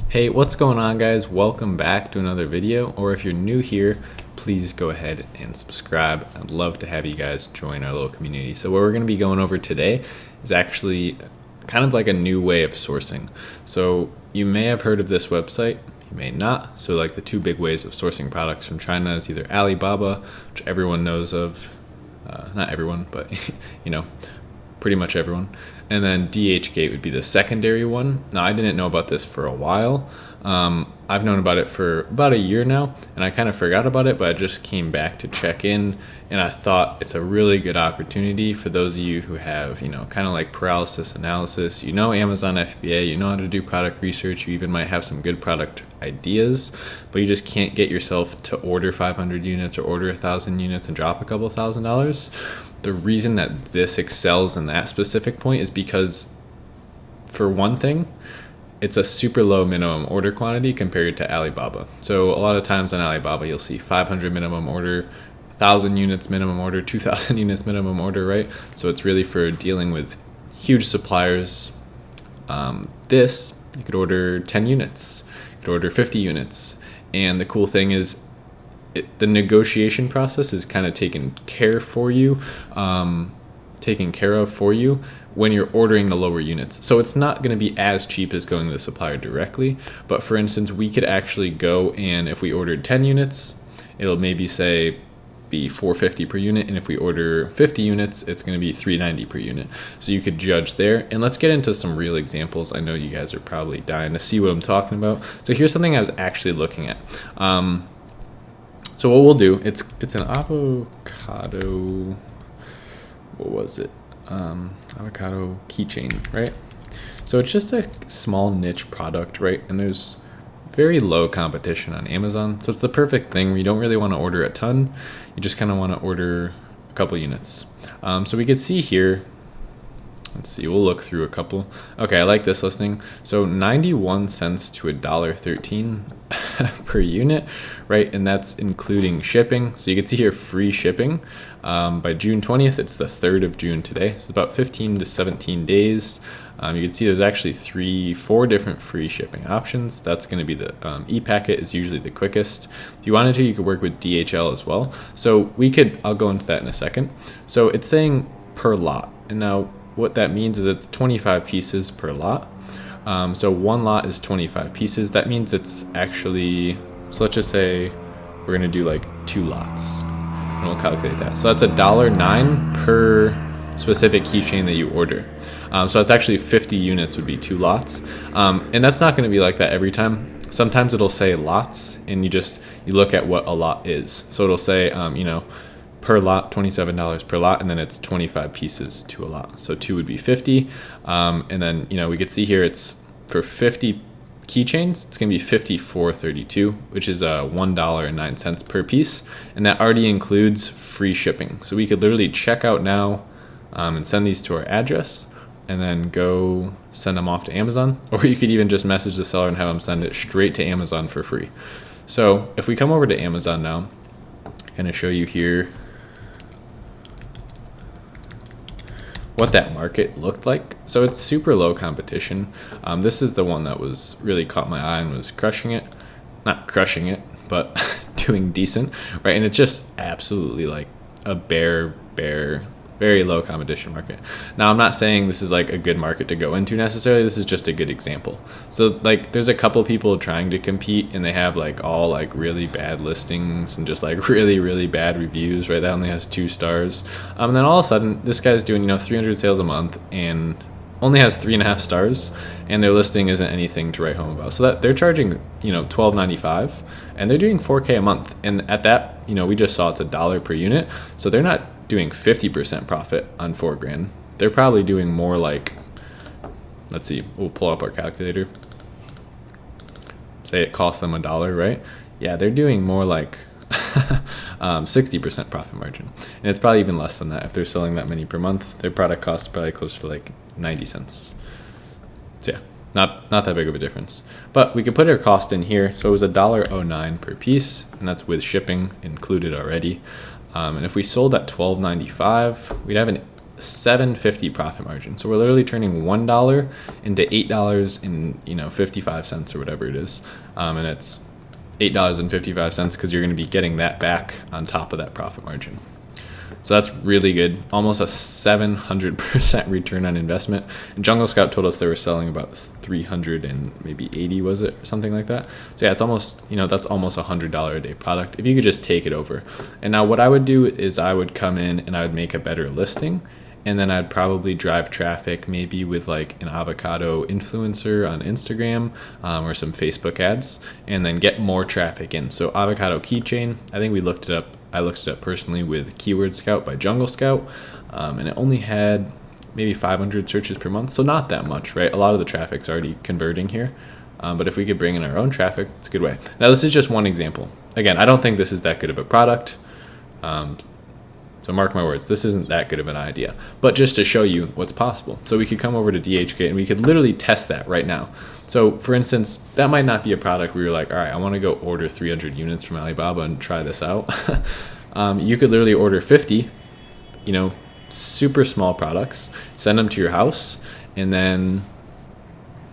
Hey, what's going on, guys? Welcome back to another video, or if you're new here, please go ahead and subscribe. I'd love to have you guys join our little community. So what we're going to be going over today is actually kind of like a new way of sourcing. So you may have heard of this website, you may not. So like the two big ways of sourcing products from China is either Alibaba, which everyone knows of, not everyone, but you know, pretty much everyone. And then DHGATE would be the secondary one. Now, I didn't know about this for a while. I've known about it for about a year now, and I kind of forgot about it, but I just came back to check in, and I thought it's a really good opportunity for those of you who have, kind of like paralysis analysis. You know Amazon FBA, you know how to do product research, you even might have some good product ideas, but you just can't get yourself to order 500 units or order 1,000 units and drop a couple $1,000s. The reason that this excels in that specific point is because, for one thing, it's a super low minimum order quantity compared to Alibaba. So a lot of times on Alibaba, you'll see 500 minimum order, 1,000 units minimum order, 2,000 units minimum order, right? So it's really for dealing with huge suppliers. This, you could order 10 units, you could order 50 units. And the cool thing is, the negotiation process is kind of taken care of for you when you're ordering the lower units. So it's not going to be as cheap as going to the supplier directly. But for instance, we could actually go, and if we ordered 10 units, it'll maybe say be $450 per unit, and if we order 50 units, it's going to be $390 per unit. So you could judge there. And let's get into some real examples. I know you guys are probably dying to see what I'm talking about. So here's something I was actually looking at. So what we'll do, it's an avocado, what was it? Avocado keychain, right? So it's just a small niche product, right? And there's very low competition on Amazon. So it's the perfect thing where you don't really want to order a ton. You just kind of want to order a couple units. So we could see here, let's see, we'll look through a couple. Okay, I like this listing. So 91 cents to $1.13 per unit, right? And that's including shipping. So you can see here free shipping by June 20th. It's the 3rd of June today. So it's about 15 to 17 days. You can see there's actually 4 different free shipping options. That's going to be the e-packet is usually the quickest. If you wanted to, you could work with DHL as well. So I'll go into that in a second. So it's saying per lot. And now what that means is it's 25 pieces per lot. So one lot is 25 pieces. That means it's actually, so let's just say we're going to do like 2 lots. And we'll calculate that. So that's $1.09 per specific keychain that you order. So it's actually 50 units would be 2 lots. And that's not going to be like that every time. Sometimes it'll say lots, and you look at what a lot is. So it'll say, per lot, $27 per lot, and then it's 25 pieces to a lot. So 2 would be 50. And then, we could see here it's for 50 keychains, it's going to be $54.32, which is $1.09 per piece. And that already includes free shipping. So we could literally check out now and send these to our address and then go send them off to Amazon. Or you could even just message the seller and have them send it straight to Amazon for free. So if we come over to Amazon now, I'm going to show you here what that market looked like. So it's super low competition. This is the one that was really caught my eye and was crushing it. Not crushing it, but doing decent, right? And it's just absolutely like a bare, very low competition market. Now, I'm not saying this is like a good market to go into necessarily. This is just a good example. So like there's a couple people trying to compete, and they have like all like really bad listings and just like really bad reviews, right? That only has 2 stars. And then all of a sudden this guy's doing, 300 sales a month and only has 3.5 stars, and their listing isn't anything to write home about. So that they're charging, $12.95, and they're doing 4K a month. And at that, we just saw it's $1 per unit. So they're not doing 50% profit on $4,000. They're probably doing more like, let's see, we'll pull up our calculator. Say it costs them $1, right? Yeah, they're doing more like 60% profit margin. And it's probably even less than that if they're selling that many per month. Their product costs probably close to like 90 cents. So yeah, not that big of a difference. But we could put our cost in here. So it was $1.09 per piece, and that's with shipping included already. And if we sold at $12.95, we'd have an $7.50 profit margin. So we're literally turning $1 into $8 and 55 cents or whatever it is, and it's $8.55 because you're going to be getting that back on top of that profit margin. So that's really good, almost a 700% return on investment. And Jungle Scout told us they were selling about 300 and maybe 80, was it, or something like that. So yeah, it's almost, that's almost $100 a day product if you could just take it over. And now what I would do is I would come in and I would make a better listing, and then I'd probably drive traffic maybe with like an avocado influencer on Instagram, or some Facebook ads, and then get more traffic in. So avocado keychain, I think we looked it up. I looked it up personally with Keyword Scout by Jungle Scout, and it only had maybe 500 searches per month, so not that much, right? A lot of the traffic's already converting here, but if we could bring in our own traffic, it's a good way. Now, this is just one example. Again, I don't think this is that good of a product, so mark my words, this isn't that good of an idea, but just to show you what's possible. So we could come over to DHGATE and we could literally test that right now. So for instance, that might not be a product where you're like, all right, I want to go order 300 units from Alibaba and try this out. You could literally order 50, super small products, send them to your house, and then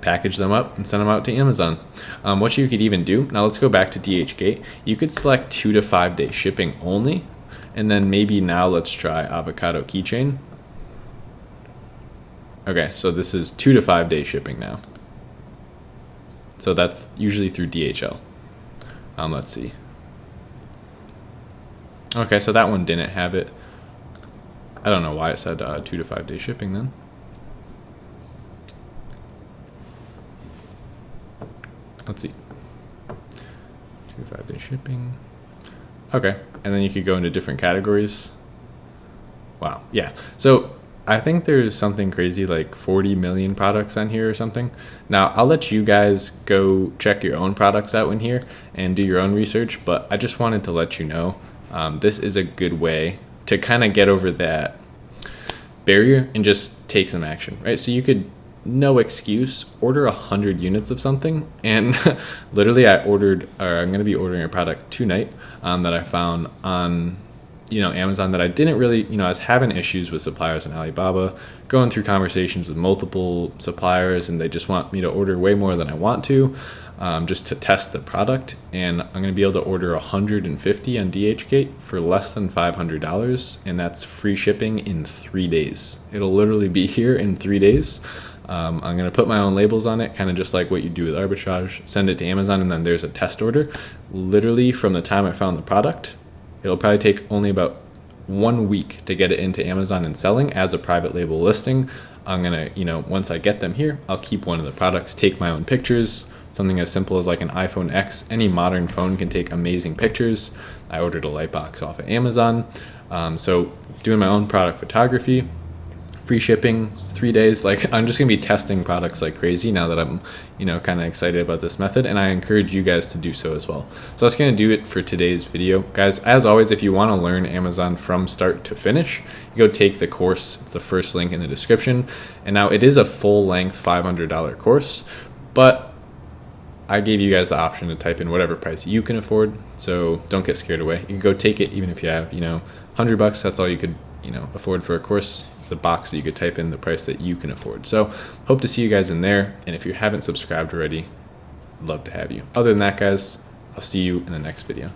package them up and send them out to Amazon. What you could even do, now let's go back to DHGATE. You could select 2 to 5 day shipping only. And then maybe now let's try avocado keychain. Okay, so this is 2 to 5 day shipping now. So that's usually through DHL. Let's see. Okay, so that one didn't have it. I don't know why it said 2 to 5 day shipping then. Let's see. 2 to 5 day shipping. Okay, and then you could go into different categories. Wow, yeah. So I think there's something crazy like 40 million products on here or something. Now, I'll let you guys go check your own products out in here and do your own research, but I just wanted to let you know this is a good way to kind of get over that barrier and just take some action, right? So you could, no excuse, order 100 units of something, and literally I'm going to be ordering a product tonight that I found on Amazon that I didn't really, I was having issues with suppliers in Alibaba, going through conversations with multiple suppliers, and they just want me to order way more than I want to, just to test the product. And I'm going to be able to order 150 on DHGATE for less than $500, and that's free shipping in 3 days. It'll literally be here in 3 days. I'm going to put my own labels on it, kind of just like what you do with arbitrage, send it to Amazon, and then there's a test order. Literally from the time I found the product, it'll probably take only about 1 week to get it into Amazon and selling as a private label listing. I'm going to, once I get them here, I'll keep one of the products, take my own pictures, something as simple as like an iPhone X. Any modern phone can take amazing pictures. I ordered a light box off of Amazon. So doing my own product photography, free shipping, 3 days. Like, I'm just gonna be testing products like crazy now that I'm, kind of excited about this method, and I encourage you guys to do so as well. So that's gonna do it for today's video, guys. As always, if you want to learn Amazon from start to finish, you go take the course. It's the first link in the description. And now it is a full-length $500 course, but I gave you guys the option to type in whatever price you can afford. So don't get scared away. You can go take it even if you have, $100. That's all you could, afford for a course. It's a box that you could type in the price that you can afford. So hope to see you guys in there. And if you haven't subscribed already, I'd love to have you. Other than that, guys, I'll see you in the next video.